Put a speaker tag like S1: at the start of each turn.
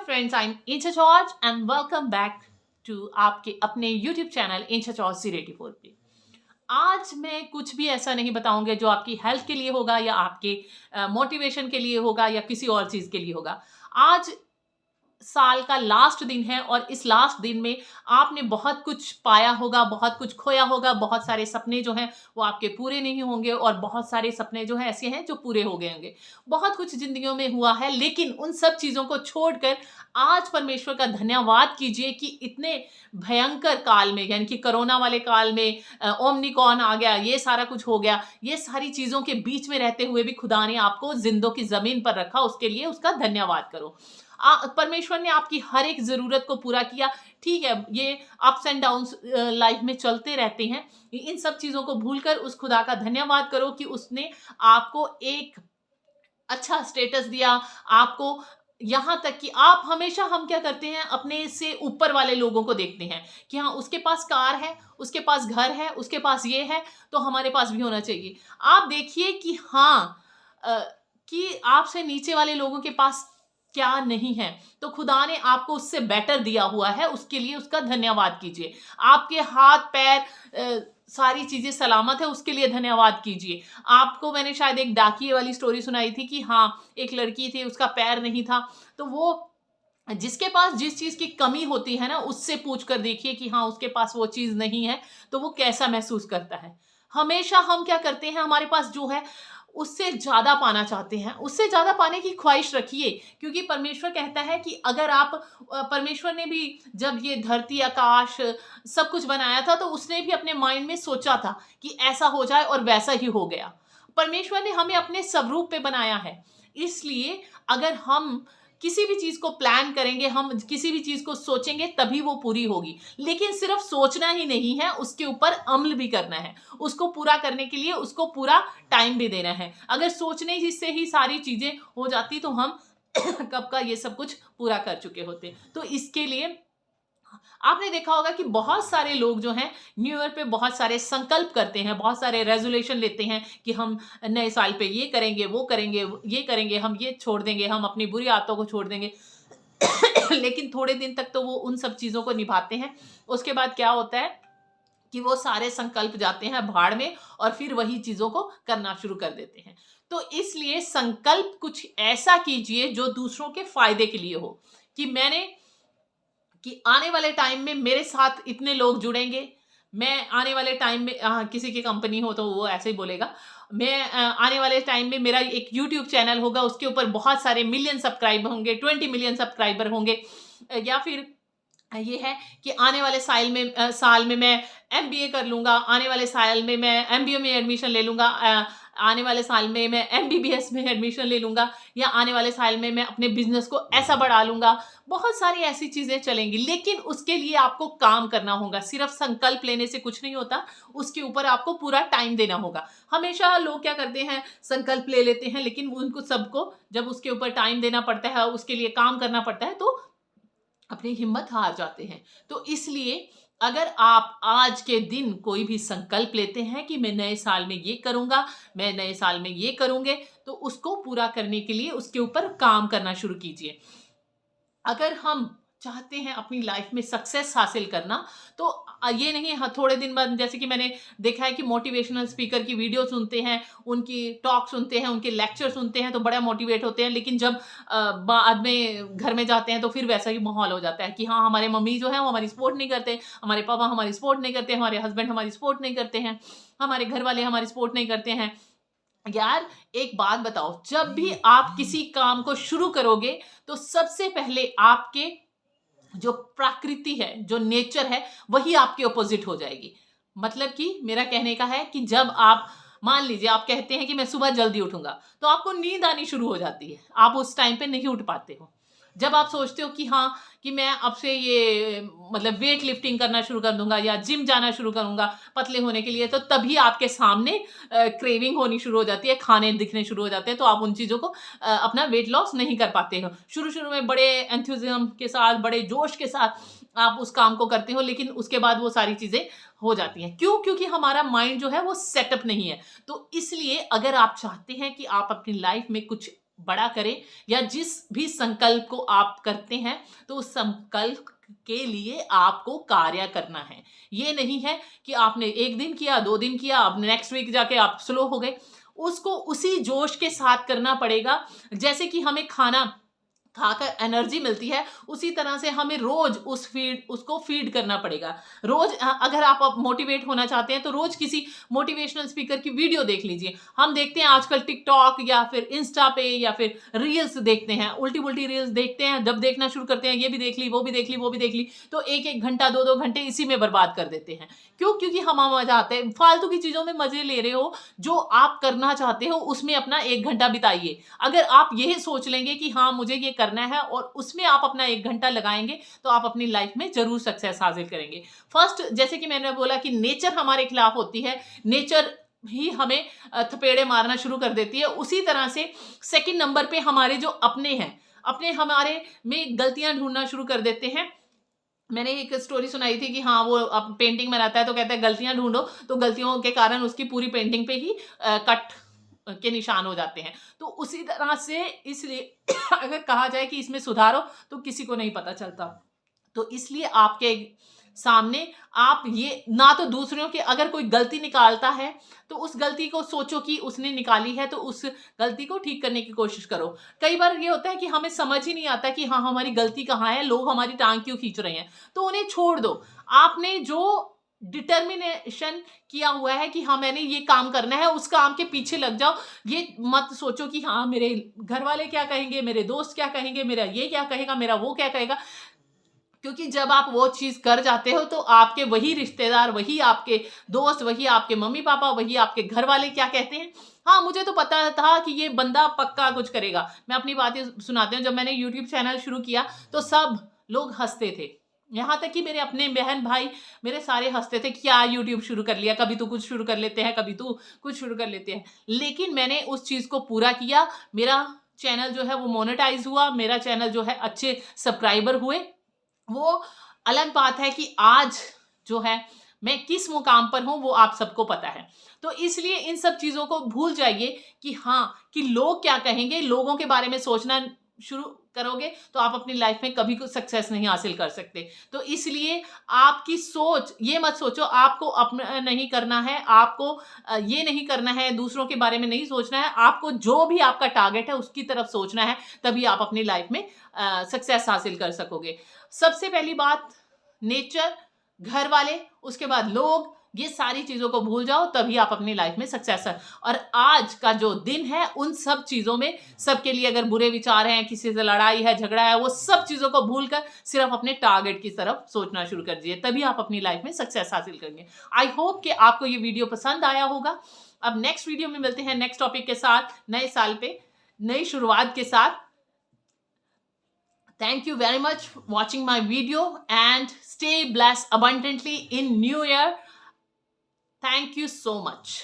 S1: Friends, I am इंचा George and welcome back to आपके अपने यूट्यूब चैनल इंचा George C84 पे। आज मैं कुछ भी ऐसा नहीं बताऊंगे जो आपकी हेल्थ के लिए होगा या आपके मोटिवेशन के लिए होगा या किसी और चीज के लिए होगा। आज साल का लास्ट दिन है और इस लास्ट दिन में आपने बहुत कुछ पाया होगा, बहुत कुछ खोया होगा, बहुत सारे सपने जो हैं वो आपके पूरे नहीं होंगे और बहुत सारे सपने जो हैं ऐसे हैं जो पूरे हो गए होंगे। बहुत कुछ जिंदगियों में हुआ है, लेकिन उन सब चीजों को छोड़कर आज परमेश्वर का धन्यवाद कीजिए कि इतने भयंकर काल में, यानी कि कोरोना वाले काल में ओमनिकॉन आ गया, ये सारा कुछ हो गया, ये सारी चीजों के बीच में रहते हुए भी खुदा ने आपको जिंदों की जमीन पर रखा, उसके लिए उसका धन्यवाद करो। परमेश्वर ने आपकी हर एक जरूरत को पूरा किया। ठीक है, ये अप्स एंड डाउन्स लाइफ में चलते रहते हैं, इन सब चीजों को भूलकर उस खुदा का धन्यवाद करो कि उसने आपको एक अच्छा स्टेटस दिया, आपको यहाँ तक कि आप हमेशा, हम क्या करते हैं, अपने से ऊपर वाले लोगों को देखते हैं कि हाँ उसके पास कार है, उसके पास घर है, उसके पास ये है, तो हमारे पास भी होना चाहिए। आप देखिए कि हाँ कि आपसे नीचे वाले लोगों के पास क्या नहीं है, तो खुदा ने आपको उससे बेटर दिया हुआ है, उसके लिए उसका धन्यवाद कीजिए। आपके हाथ पैर सारी चीजें सलामत है, उसके लिए धन्यवाद कीजिए। आपको मैंने शायद एक डाकिए वाली स्टोरी सुनाई थी कि हाँ एक लड़की थी, उसका पैर नहीं था, तो वो जिसके पास जिस चीज की कमी होती है ना, उससे पूछ कर देखिए कि हाँ उसके पास वो चीज नहीं है, तो वो कैसा महसूस करता है। हमेशा हम क्या करते हैं, हमारे पास जो है उससे ज्यादा पाना चाहते हैं, उससे ज्यादा पाने की ख्वाहिश रखिए, क्योंकि परमेश्वर कहता है कि अगर आप परमेश्वर ने भी जब ये धरती आकाश सब कुछ बनाया था, तो उसने भी अपने माइंड में सोचा था कि ऐसा हो जाए और वैसा ही हो गया। परमेश्वर ने हमें अपने स्वरूप पे बनाया है, इसलिए अगर हम किसी भी चीज को प्लान करेंगे, हम किसी भी चीज को सोचेंगे, तभी वो पूरी होगी। लेकिन सिर्फ सोचना ही नहीं है, उसके ऊपर अमल भी करना है। उसको पूरा करने के लिए उसको पूरा टाइम भी देना है। अगर सोचने से ही सारी चीजें हो जाती तो हम कब का ये सब कुछ पूरा कर चुके होते। तो इसके लिए आपने देखा होगा कि बहुत सारे लोग जो हैं न्यू ईयर पे बहुत सारे संकल्प करते हैं, बहुत सारे रेजोल्यूशन लेते हैं कि हम नए साल पे ये करेंगे, वो करेंगे, ये करेंगे, हम ये छोड़ देंगे, हम अपनी बुरी आदतों को छोड़ देंगे। लेकिन थोड़े दिन तक तो वो उन सब चीजों को निभाते हैं, उसके बाद क्या होता है कि वो सारे संकल्प जाते हैं भाड़ में और फिर वही चीजों को करना शुरू कर देते हैं। तो इसलिए संकल्प कुछ ऐसा कीजिए जो दूसरों के फायदे के लिए हो, कि मैंने कि आने वाले टाइम में मेरे साथ इतने लोग जुड़ेंगे, मैं आने वाले टाइम में किसी की कंपनी हो तो वो ऐसे ही बोलेगा, मैं आने वाले टाइम में मेरा एक यूट्यूब चैनल होगा, उसके ऊपर बहुत सारे मिलियन सब्सक्राइबर होंगे, 20 मिलियन सब्सक्राइबर होंगे। या फिर ये है कि आने वाले साल में मैं MBA कर लूंगा, आने वाले साल में मैं MBA में एडमिशन ले लूंगा, आने वाले साल में मैं MBBS में एडमिशन ले लूंगा, या आने वाले साल में मैं अपने बिजनेस को ऐसा बढ़ा लूंगा। बहुत सारी ऐसी चीजें चलेंगी, लेकिन उसके लिए आपको काम करना होगा। सिर्फ संकल्प लेने से कुछ नहीं होता, उसके ऊपर आपको पूरा टाइम देना होगा। हमेशा लोग क्या करते हैं, संकल्प ले लेते हैं, लेकिन उनको सबको जब उसके ऊपर टाइम देना पड़ता है, उसके लिए काम करना पड़ता है, तो अपनी हिम्मत हार जाते हैं। तो इसलिए अगर आप आज के दिन कोई भी संकल्प लेते हैं कि मैं नए साल में ये करूंगा, मैं नए साल में ये करूंगे, तो उसको पूरा करने के लिए उसके ऊपर काम करना शुरू कीजिए। अगर हम चाहते हैं अपनी लाइफ में सक्सेस हासिल करना, तो ये नहीं हाँ थोड़े दिन बाद, जैसे कि मैंने देखा है कि मोटिवेशनल स्पीकर की वीडियो सुनते हैं, उनकी टॉक सुनते हैं, उनके लेक्चर सुनते हैं, तो बड़ा मोटिवेट होते हैं, लेकिन जब बाद में घर में जाते हैं तो फिर वैसा ही माहौल हो जाता है कि हाँ हमारे मम्मी जो है वो हमारी सपोर्ट नहीं करते, हमारे पापा हमारी सपोर्ट नहीं करते, हमारे हस्बैंड हमारी सपोर्ट नहीं करते हैं, हमारे घर वाले हमारी सपोर्ट नहीं करते हैं। यार एक बात बताओ, जब भी आप किसी काम को शुरू करोगे, तो सबसे पहले आपके जो प्रकृति है, जो नेचर है, वही आपके ऑपोजिट हो जाएगी। मतलब कि मेरा कहने का है कि जब आप मान लीजिए आप कहते हैं कि मैं सुबह जल्दी उठूंगा, तो आपको नींद आनी शुरू हो जाती है, आप उस टाइम पे नहीं उठ पाते हो। जब आप सोचते हो कि हाँ कि मैं अब से ये मतलब वेट लिफ्टिंग करना शुरू कर दूंगा या जिम जाना शुरू करूंगा पतले होने के लिए, तो तभी आपके सामने क्रेविंग होनी शुरू हो जाती है, खाने दिखने शुरू हो जाते हैं, तो आप उन चीज़ों को अपना वेट लॉस नहीं कर पाते हो। शुरू शुरू में बड़े एंथुजिज्म के साथ, बड़े जोश के साथ आप उस काम को करते हो, लेकिन उसके बाद वो सारी चीज़ें हो जाती हैं। क्यों? क्योंकि हमारा माइंड जो है वो सेटअप नहीं है। तो इसलिए अगर आप चाहते हैं कि आप अपनी लाइफ में कुछ बड़ा करें, या जिस भी संकल्प को आप करते हैं तो उस संकल्प के लिए आपको कार्य करना है। ये नहीं है कि आपने 1 दिन किया, 2 दिन किया, अब नेक्स्ट वीक जाके आप स्लो हो गए। उसको उसी जोश के साथ करना पड़ेगा। जैसे कि हमें खाना खाकर एनर्जी मिलती है, उसी तरह से हमें रोज उसको फीड करना पड़ेगा। रोज अगर आप मोटिवेट होना चाहते हैं तो रोज किसी मोटिवेशनल स्पीकर की वीडियो देख लीजिए। हम देखते हैं आजकल टिकटॉक या फिर इंस्टा पे या फिर रील्स देखते हैं, उल्टी पुल्टी रील्स देखते हैं। जब देखना शुरू करते हैं, ये भी देख ली, वो भी देख ली, वो भी देख ली, तो 1-1 घंटा, 2-2 घंटे इसी में बर्बाद कर देते हैं। क्यों? क्योंकि हम मजा आते हैं, फालतू की चीजों में मजे ले रहे हो। जो आप करना चाहते हो उसमें अपना 1 घंटा बिताइए। अगर आप यही सोच लेंगे कि हाँ मुझे ये करना है और उसमें आप अपना 1 घंटा लगाएंगे, तो आप अपनी लाइफ में जरूर सक्सेस हासिल करेंगे। फर्स्ट, जैसे कि मैंने बोला कि नेचर हमारे खिलाफ होती है, नेचर ही हमें थपेड़े मारना शुरू कर देती है। उसी तरह से सेकंड नंबर पे हमारे जो अपने हैं, अपने हमारे में गलतियां ढूंढना शुरू कर देते हैं। मैंने एक स्टोरी सुनाई थी कि हाँ वो अब पेंटिंग बनाता है तो कहता है गलतियां ढूंढो, तो गलतियों के कारण उसकी पूरी पेंटिंग पे ही कट के निशान हो जाते हैं। तो उसी तरह से इसलिए अगर कहा जाए कि इसमें सुधारो, तो किसी को नहीं पता चलता। तो इसलिए आपके सामने आप ये ना, तो दूसरों के अगर कोई गलती निकालता है तो उस गलती को सोचो कि उसने निकाली है, तो उस गलती को ठीक करने की कोशिश करो। कई बार ये होता है कि हमें समझ ही नहीं आता कि हाँ हमारी गलती कहाँ है, लोग हमारी टांग क्यों खींच रहे हैं, तो उन्हें छोड़ दो। आपने जो डिटर्मिनेशन किया हुआ है कि हाँ मैंने ये काम करना है, उस काम के पीछे लग जाओ। ये मत सोचो कि हाँ मेरे घर वाले क्या कहेंगे, मेरे दोस्त क्या कहेंगे, मेरा ये क्या कहेगा, मेरा वो क्या कहेगा। क्योंकि जब आप वो चीज कर जाते हो तो आपके वही रिश्तेदार, वही आपके दोस्त, वही आपके मम्मी पापा, वही आपके घर वाले क्या कहते हैं। हाँ मुझे तो पता था कि ये बंदा पक्का कुछ करेगा। मैं अपनी बातें सुनाती हूँ। जब मैंने यूट्यूब चैनल शुरू किया तो सब लोग हंसते थे, यहाँ तक कि मेरे अपने बहन भाई मेरे सारे हंसते थे, क्या यूट्यूब शुरू कर लिया, कभी तो कुछ शुरू कर लेते हैं, कभी तो कुछ शुरू कर लेते हैं। लेकिन मैंने उस चीज को पूरा किया। मेरा चैनल जो है वो मोनेटाइज हुआ, मेरा चैनल जो है अच्छे सब्सक्राइबर हुए। वो अलग बात है कि आज जो है मैं किस मुकाम पर हूं वो आप सबको पता है। तो इसलिए इन सब चीजों को भूल जाइए कि हाँ कि लोग क्या कहेंगे। लोगों के बारे में सोचना शुरू करोगे तो आप अपनी लाइफ में कभी कुछ सक्सेस नहीं हासिल कर सकते। तो इसलिए आपकी सोच, ये मत सोचो आपको अपना नहीं करना है, आपको ये नहीं करना है, दूसरों के बारे में नहीं सोचना है। आपको जो भी आपका टारगेट है उसकी तरफ सोचना है, तभी आप अपनी लाइफ में सक्सेस हासिल कर सकोगे। सबसे पहली बात नेचर, घर वाले, उसके बाद लोग, ये सारी चीजों को भूल जाओ, तभी आप अपनी लाइफ में सक्सेस है। और आज का जो दिन है उन सब चीजों में सबके लिए अगर बुरे विचार हैं, किसी से लड़ाई है, झगड़ा है, वो सब चीजों को भूलकर सिर्फ अपने टारगेट की तरफ सोचना शुरू कर दीजिए, तभी आप अपनी लाइफ में सक्सेस हासिल करेंगे। आई होप कि आपको ये वीडियो पसंद आया होगा। अब नेक्स्ट वीडियो में मिलते हैं नेक्स्ट टॉपिक के साथ, नए साल पे नई शुरुआत के साथ। Thank you very much for watching my video and stay blessed abundantly in New Year. Thank you so much.